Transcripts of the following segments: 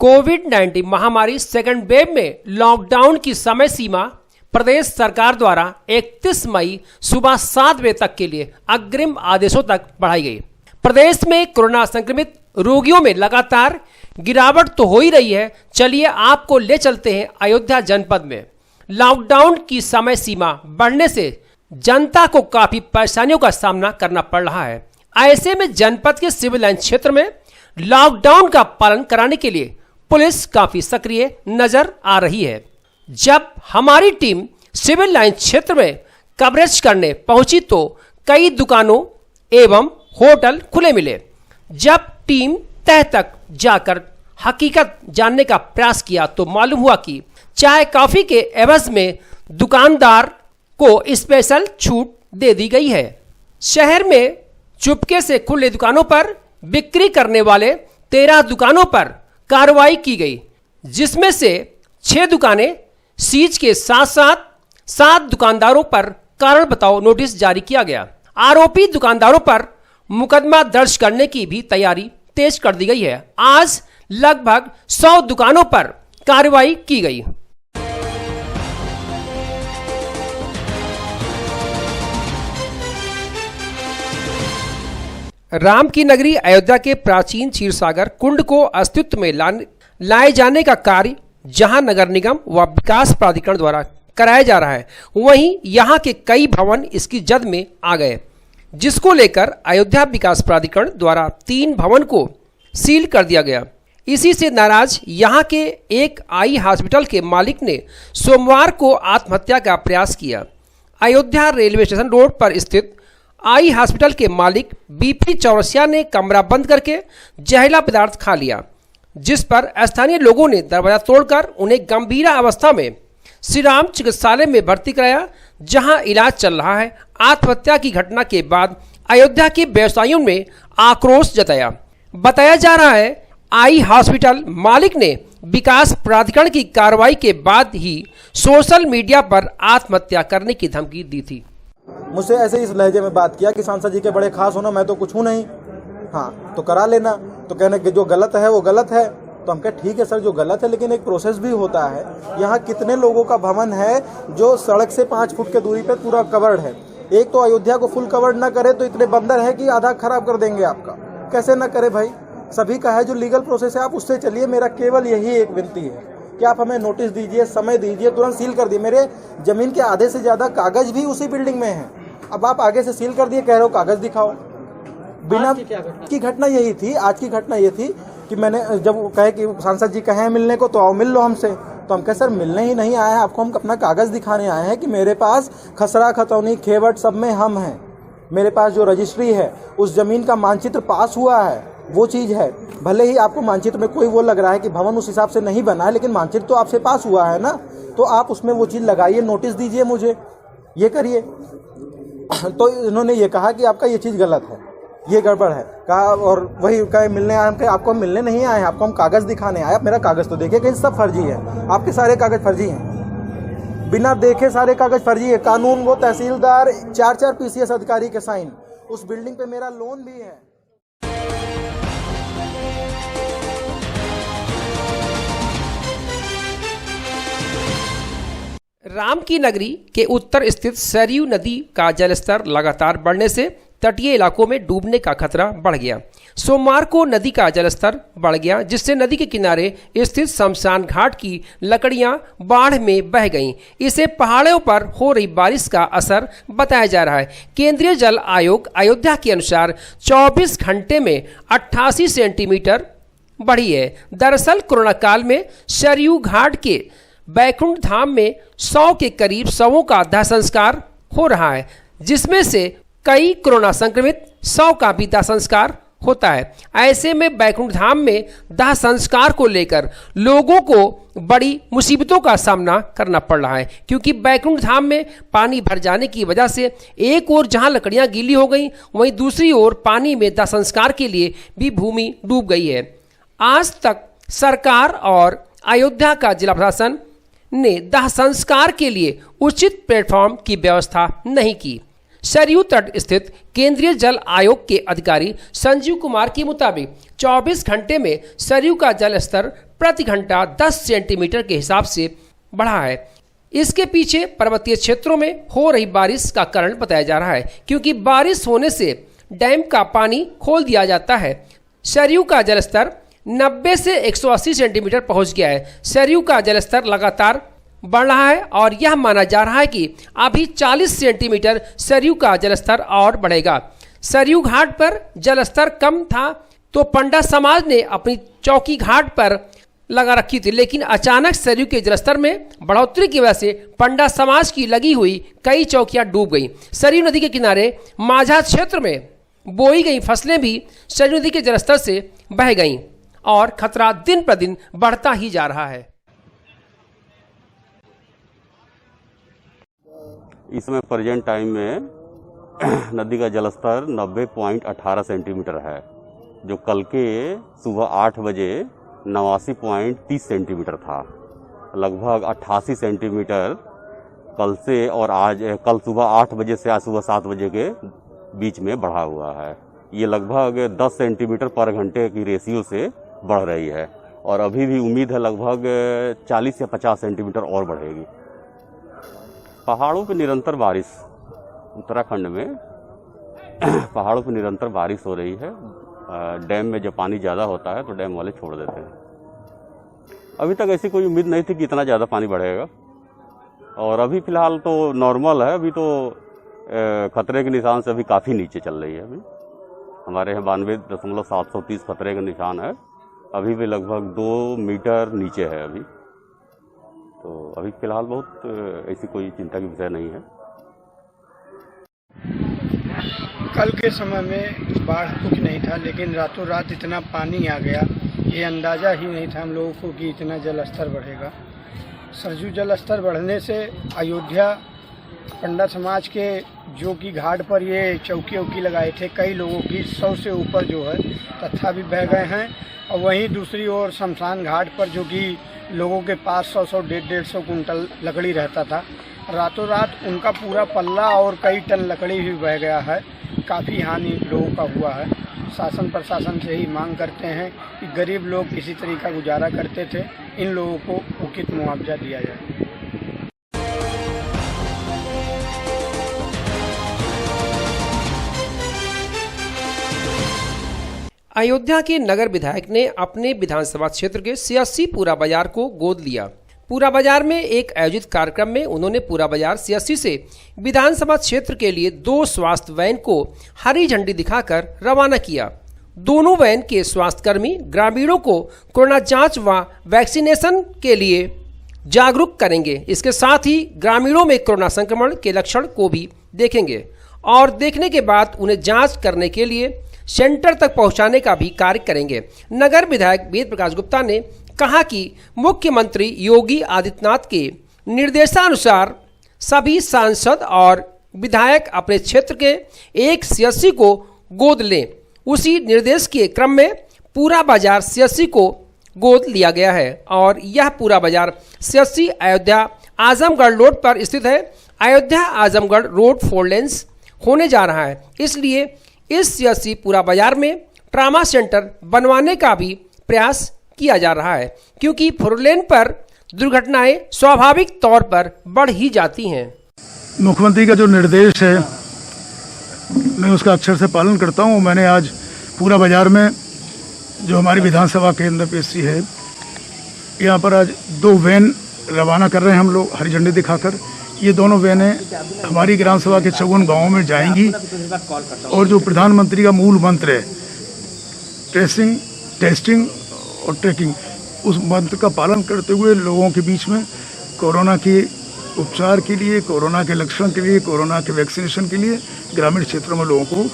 कोविड-19 महामारी second wave में lockdown की समय सीमा प्रदेश सरकार द्वारा 31 मई सुबह 7 बजे तक के लिए अग्रिम आदेशों तक बढ़ाई गई। प्रदेश में कोरोना संक्रमित रोगियों में लगातार गिरावट तो हो ही रही है। चलिए आपको ले चलते हैं अयोध्या जनपद में। लॉकडाउन की समय सीमा बढ़ने से जनता को काफी परेशानियों का सामना करना पड़ रहा है। ऐसे में जनपद के सिविल लाइन क्षेत्र में लॉकडाउन का पालन कराने के लिए पुलिस काफी सक्रिय नजर आ रही है। जब हमारी टीम सिविल लाइन क्षेत्र में कवरेज करने पहुंची तो कई दुकानों एवं होटल खुले मिले। जब टीम तह तक जाकर हकीकत जानने का प्रयास किया तो मालूम हुआ कि चाय कॉफी के एवज में दुकानदार को स्पेशल छूट दे दी गई है। शहर में चुपके से खुले दुकानों पर बिक्री करने वाले 13 दुकानों पर कार्रवाई की गई, जिसमें से 6 दुकानें सीज के साथ साथ 7 दुकानदारों पर कारण बताओ नोटिस जारी किया गया। आरोपी दुकानदारों पर मुकदमा दर्ज करने की भी तैयारी तेज कर दी गई है। आज लगभग 100 दुकानों पर कार्रवाई की गई। राम की नगरी अयोध्या के प्राचीन क्षीरसागर कुंड को अस्तित्व में लाए जाने का कार्य जहां नगर निगम व विकास प्राधिकरण द्वारा कराया जा रहा है, वहीं यहां के कई भवन इसकी जद में आ गए, जिसको लेकर अयोध्या विकास प्राधिकरण द्वारा 3 भवन को सील कर दिया गया। इसी से नाराज यहां के एक आई हॉस्पिटल के मालिक ने सोमवार को आत्महत्या का प्रयास किया। अयोध्या रेलवे स्टेशन रोड पर स्थित आई हॉस्पिटल के मालिक बीपी चौरसिया ने कमरा बंद करके जहरीला पदार्थ खा लिया, जिस पर स्थानीय लोगों ने दरवाजा तोड़कर उन्हें गंभीर अवस्था में श्री राम चिकित्सालय में भर्ती कराया, जहां इलाज चल रहा है। आत्महत्या की घटना के बाद अयोध्या के व्यवसायियों में आक्रोश जताया। बताया जा रहा है आई हॉस्पिटल मालिक ने विकास प्राधिकरण की कार्रवाई के बाद ही सोशल मीडिया पर आत्महत्या करने की धमकी दी थी। मुझसे ऐसे इस लहजे में बात किया कि सांसद जी के बड़े खास होना, मैं तो कुछ हूँ नहीं, हाँ तो करा लेना। तो कहने कि जो गलत है वो गलत है। तो हम कहे ठीक है सर, जो गलत है लेकिन एक प्रोसेस भी होता है। यहाँ कितने लोगों का भवन है जो सड़क से 5 फुट के दूरी पे पूरा कवर्ड है। एक तो अयोध्या को फुल कवर्ड ना करे तो इतने बंदर है कि आधा खराब कर देंगे आपका। कैसे ना करे भाई, सभी का है। जो लीगल प्रोसेस है आप उससे चलिए। मेरा केवल यही एक विनती है कि आप हमें नोटिस दीजिए, समय दीजिए, तुरंत सील कर दिए। मेरे जमीन के आधे से ज्यादा कागज भी उसी बिल्डिंग में है। अब आप आगे से सील कर दिए, कह रहे हो कागज दिखाओ। बिना की घटना यही थी, आज की घटना ये थी कि मैंने जब कहे कि सांसद जी कहे मिलने को तो आओ मिल लो हमसे, तो हम कहे सर मिलने ही नहीं आए हैं आपको, हम अपना कागज दिखाने आए हैं कि मेरे पास खसरा खतौनी खेवट सब में हम हैं। मेरे पास जो रजिस्ट्री है उस जमीन का मानचित्र पास हुआ है, वो चीज है। भले ही आपको मानचित्र में कोई वो लग रहा है कि भवन उस हिसाब से नहीं बना है, लेकिन मानचित्र तो आपसे पास हुआ है ना, तो आप उसमें वो चीज लगाइए, नोटिस दीजिए मुझे, ये करिए। तो इन्होंने ये कहा कि आपका ये चीज गलत है, ये गड़बड़ है कहा। और वही कहे मिलने आए, हम कहे आपको हम मिलने नहीं आए हैं, आपको हम कागज दिखाने आए। आप मेरा कागज तो देखिए, कहीं सब फर्जी है, आपके सारे कागज फर्जी हैं, बिना देखे सारे कागज फर्जी है। कानून वो तहसीलदार 4-4 पीसीएस अधिकारी के साइन, उस बिल्डिंग पे मेरा लोन भी है। राम की नगरी के उत्तर स्थित सरयू नदी का जलस्तर लगातार बढ़ने से तटीय इलाकों में डूबने का खतरा बढ़ गया। सोमवार को नदी का जलस्तर बढ़ गया, जिससे नदी के किनारे स्थित शमशान घाट की लकड़ियां बाढ़ में बह गईं। इसे पहाड़ों पर हो रही बारिश का असर बताया जा रहा है। केंद्रीय जल आयोग अयोध्या के अनुसार 24 घंटे में 88 सेंटीमीटर बढ़ी है। दरअसल कोरोना काल में सरयू घाट के बैकुंठ धाम में 100 के करीब शवों का दाह संस्कार हो रहा है, जिसमें से कई कोरोना संक्रमित 100 का भी दाह संस्कार होता है। ऐसे में बैकुंठ धाम में दाह संस्कार को लेकर लोगों को बड़ी मुसीबतों का सामना करना पड़ रहा है, क्योंकि बैकुंठ धाम में पानी भर जाने की वजह से एक ओर जहां लकड़ियां गीली हो गई, वहीं दूसरी ओर पानी में दाह संस्कार के लिए भी भूमि डूब गई है। आज तक सरकार और अयोध्या का जिला प्रशासन ने दाह संस्कार के लिए उचित प्लेटफॉर्म की व्यवस्था नहीं की। सरयू तट स्थित केंद्रीय जल आयोग के अधिकारी संजीव कुमार के मुताबिक 24 घंटे में सरयू का जल स्तर प्रति घंटा 10 सेंटीमीटर के हिसाब से बढ़ा है। इसके पीछे पर्वतीय क्षेत्रों में हो रही बारिश का कारण बताया जा रहा है, क्योंकि बारिश होने से डैम का पानी खोल दिया जाता है। सरयू का जलस्तर 90 से 180 सेंटीमीटर पहुंच गया है। सरयू का जलस्तर लगातार बढ़ रहा है और यह माना जा रहा है कि अभी 40 सेंटीमीटर सरयू का जलस्तर और बढ़ेगा। सरयू घाट पर जलस्तर कम था तो पंडा समाज ने अपनी चौकी घाट पर लगा रखी थी, लेकिन अचानक सरयू के जलस्तर में बढ़ोतरी की वजह से पंडा समाज की लगी हुई कई चौकियां डूब गईं। सरयू नदी के किनारे माझा क्षेत्र में बोई गई फसलें भी सरयू नदी के जलस्तर से बह गईं और खतरा दिन प्रतिदिन बढ़ता ही जा रहा है। इस समय प्रेजेंट टाइम में नदी का जलस्तर 90.18 सेंटीमीटर है, जो कल के सुबह 8 बजे 89.30 सेंटीमीटर था। लगभग 88 सेंटीमीटर कल से और आज कल सुबह 8 बजे से आज सुबह 7 बजे के बीच में बढ़ा हुआ है। ये लगभग 10 सेंटीमीटर पर घंटे की रेशियो से बढ़ रही है और अभी भी उम्मीद है लगभग 40 या 50 सेंटीमीटर और बढ़ेगी। पहाड़ों पर निरंतर बारिश, उत्तराखंड में पहाड़ों पर निरंतर बारिश हो रही है। डैम में जब पानी ज़्यादा होता है तो डैम वाले छोड़ देते हैं। अभी तक ऐसी कोई उम्मीद नहीं थी कि इतना ज़्यादा पानी बढ़ेगा और अभी फ़िलहाल तो नॉर्मल है। अभी तो खतरे के निशान से अभी काफ़ी नीचे चल रही है। अभी हमारे यहाँ 92.730 खतरे का निशान है, अभी भी लगभग 2 मीटर नीचे है अभी। तो अभी फ़िलहाल बहुत ऐसी कोई चिंता की विषय नहीं है। कल के समय में बाढ़ कुछ नहीं था, लेकिन रातों रात इतना पानी आ गया, ये अंदाज़ा ही नहीं था हम लोगों को कि इतना जल स्तर बढ़ेगा। सरयू जल स्तर बढ़ने से अयोध्या पंडा समाज के जो कि घाट पर ये चौकी लगाए थे कई लोगों की 100 से ऊपर जो है तथा भी बह गए हैं। और वहीं दूसरी ओर शमशान घाट पर जो कि लोगों के पास 100 150 कुंटल लकड़ी रहता था, रातों रात उनका पूरा पल्ला और कई टन लकड़ी भी बह गया है। काफ़ी हानि लोगों का हुआ है। शासन प्रशासन से ही मांग करते हैं कि गरीब लोग किसी तरीका गुजारा करते थे, इन लोगों को उचित मुआवजा दिया जाए। अयोध्या के नगर विधायक ने अपने विधानसभा क्षेत्र के सियासी पूरा बाजार को गोद लिया। पूरा बाजार में एक आयोजित कार्यक्रम में उन्होंने पूरा बाजार सियासी से विधानसभा क्षेत्र के लिए 2 स्वास्थ्य वैन को हरी झंडी दिखाकर रवाना किया। दोनों वैन के स्वास्थ्यकर्मी ग्रामीणों को कोरोना जांच व वैक्सीनेशन के लिए जागरूक करेंगे। इसके साथ ही ग्रामीणों में कोरोना संक्रमण के लक्षण को भी देखेंगे और देखने के बाद उन्हें जांच करने के लिए सेंटर तक पहुंचाने का भी कार्य करेंगे। नगर विधायक वेद प्रकाश गुप्ता ने कहा कि मुख्यमंत्री योगी आदित्यनाथ के निर्देशानुसार सभी सांसद और विधायक अपने क्षेत्र के एक सियासी को गोद लें। उसी निर्देश के क्रम में पूरा बाजार सियासी को गोद लिया गया है और यह पूरा बाजार सियासी अयोध्या आजमगढ़ रोड पर स्थित है। अयोध्या आजमगढ़ रोड 4 लेन्स होने जा रहा है, इसलिए इस सियासी पूरा बाजार में ट्रामा सेंटर बनवाने का भी प्रयास किया जा रहा है, क्योंकि 4 लेन पर दुर्घटनाएं स्वाभाविक तौर पर बढ़ ही जाती हैं। मुख्यमंत्री का जो निर्देश है मैं उसका अक्षर से पालन करता हूं। मैंने आज पूरा बाजार में जो हमारी विधानसभा केंद्र पेशी है, यहाँ पर आज 2 वैन रवाना कर रहे हैं हम लोग हरी झंडी दिखाकर। ये दोनों वैनें हमारी ग्राम सभा के 54 गाँवों में जाएंगी और जो प्रधानमंत्री का मूल मंत्र है ट्रेसिंग, टेस्टिंग और ट्रैकिंग, उस मंत्र का पालन करते हुए लोगों के बीच में कोरोना के उपचार के लिए, कोरोना के लक्षण के लिए, कोरोना के वैक्सीनेशन के लिए ग्रामीण क्षेत्रों में लोगों को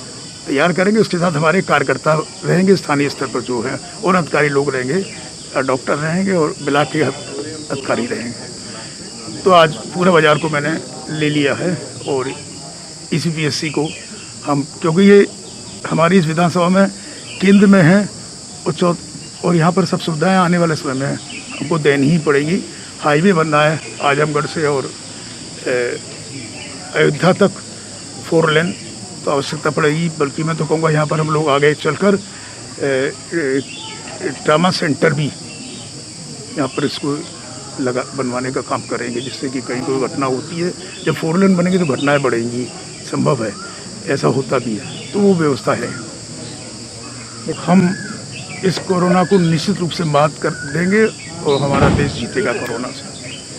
तैयार करेंगे। उसके साथ हमारे कार्यकर्ता रहेंगे, स्थानीय स्तर पर जो है और अधिकारी लोग रहेंगे, डॉक्टर रहेंगे और ब्लॉक के अधिकारी रहेंगे। तो आज पूरा बाजार को मैंने ले लिया है और इसी PSC को हम, क्योंकि ये हमारी इस विधानसभा में केंद्र में है और यहाँ पर सब सुविधाएं आने वाले समय में हमको देनी ही पड़ेगी। हाईवे बनना है आजमगढ़ से और अयोध्या तक 4 लेन, तो आवश्यकता पड़ेगी। बल्कि मैं तो कहूँगा यहाँ पर हम लोग आगे चलकर ट्रामा सेंटर भी यहाँ पर इसको बनवाने का काम करेंगे, जिससे कि कहीं कोई घटना होती है, जब 4 लेन बनेंगी तो घटनाएं बढ़ेंगी, संभव है, ऐसा होता भी है, तो वो व्यवस्था है। हम इस कोरोना को निश्चित रूप से मात कर देंगे और हमारा देश जीतेगा कोरोना से।